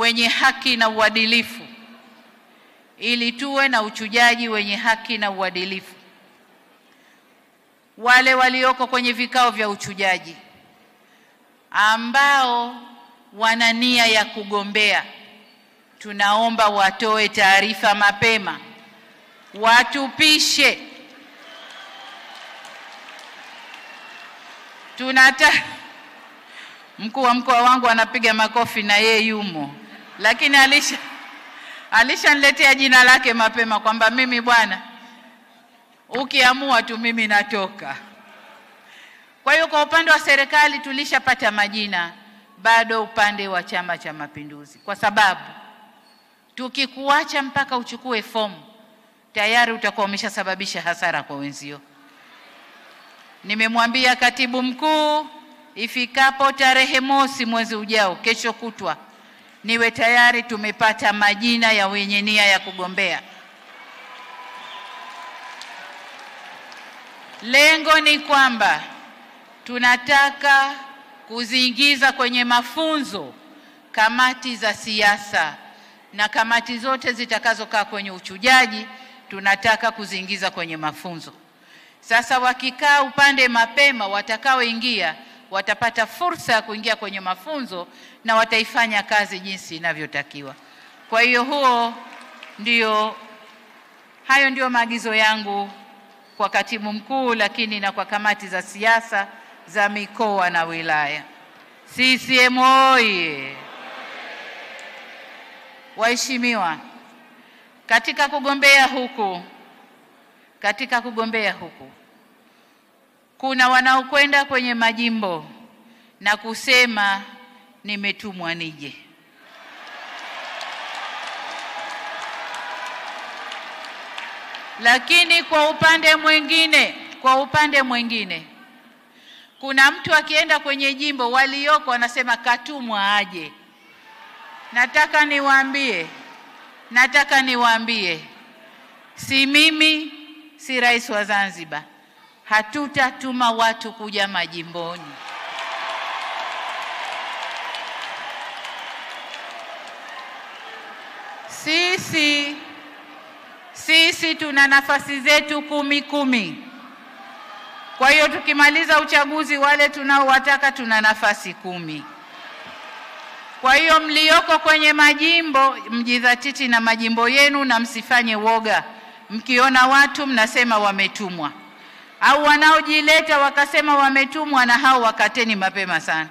wenye haki na uadilifu, ili tuwe na uchujaji wenye haki na uadilifu. Wale walioko kwenye vikao vya uchujaji ambao wana nia ya kugombea, tunaomba watoe taarifa mapema, watupishe. Mkuu wa mkoa wangu anapiga makofi na yeye yumo, lakini alishaniletea jina lake mapema kwamba mimi bwana, ukiamua tu mimi natoka. Kwa hiyo kwa upande wa serikali tulishapata majina, bado upande wa Chama cha Mapinduzi, kwa sababu tukikuacha mpaka uchukue fomu tayari utakuwa umeshasababisha hasara kwa wenzio. Nimemwambia katibu mkuu ifikapo tarehe 1 mwezi ujao, kesho kutwa, niwe tayari tumepata majina ya wenye nia ya kugombea. Lengo ni kwamba tunataka kuziingiza kwenye mafunzo kamati za siasa, na kamati zote zitakazokaa kwenye uchujaji tunataka kuziingiza kwenye mafunzo. Sasa wakikaa upande mapema, watakaoingia watapata fursa ya kuingia kwenye mafunzo na wataifanya kazi jinsi inavyotakiwa. Kwa hiyo hayo ndio maagizo yangu kwa katibu mkuu, lakini na kwa kamati za siasa za mikoa na wilaya. CCM oye! Waheshimiwa, katika kugombea huku kuna wanaokwenda kwenye majimbo na kusema nimetumwa nije. Lakini kwa upande mwingine kuna mtu akienda kwenye jimbo walioko anasema katumwa aje. Nataka niwaambie, si mimi, si rais wa Zanzibar, hatutatuma watu kuja majimboni. Sisi tuna nafasi zetu 10. Kwa hiyo tukimaliza uchaguzi, wale tunaowataka tuna nafasi 10. Kwa hiyo mlioko kwenye majimbo mjidhatiti na majimbo yenu na msifanye woga. Mkiona watu mnasema wametumwa, au wanaojileta wakasema wametumwa, na hao wakateni mapema sana.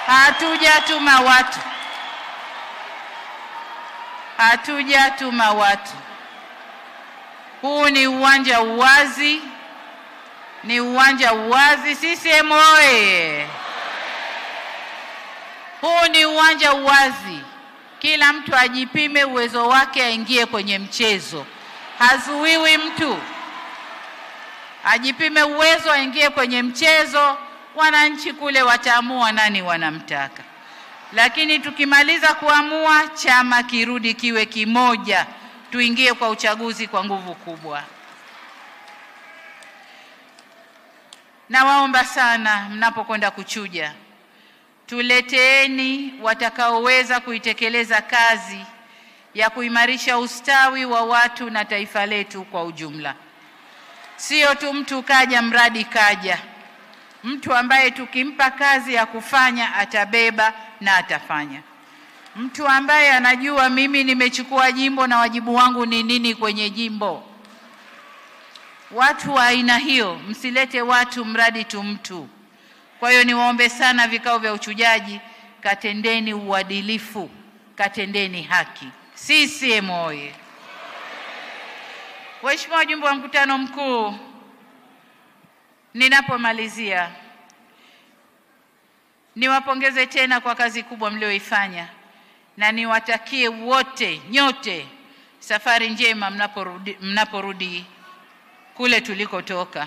Hatujatuma watu. Huu ni uwanja uwazi. CCM oye! Huu ni uwanja uwazi. Kila mtu ajipime uwezo wake, aingie kwenye mchezo. Hazuiwi mtu. Ajipime uwezo, aingie kwenye mchezo. Wananchi kule wataamua nani wanamtaka. Lakini tukimaliza kuamua, chama kirudi kiwe kimoja, tuingie kwa uchaguzi kwa nguvu kubwa. Nawaomba sana mnapokwenda kuchuja, tuleteeni watakaoweza kuitekeleza kazi ya kuimarisha ustawi wa watu na taifa letu kwa ujumla. Sio tu mtu kaja mradi kaja. Mtu ambaye tukimpa kazi ya kufanya atabeba na atafanya. Mtu ambaye anajua mimi nimechukua jimbo na wajibu wangu ni nini kwenye jimbo. Watu wa aina hiyo, msilete watu mradi tu mtu. Kwa hiyo niwaombe sana vikao vya uchujaji, katendeni uadilifu, katendeni haki. CCM oye! Waheshimiwa wajumbe wa mkutano mkuu, ninapomalizia niwapongeze tena kwa kazi kubwa mlioifanya, na niwatakie nyote safari njema mnaporudi kule tulikotoka.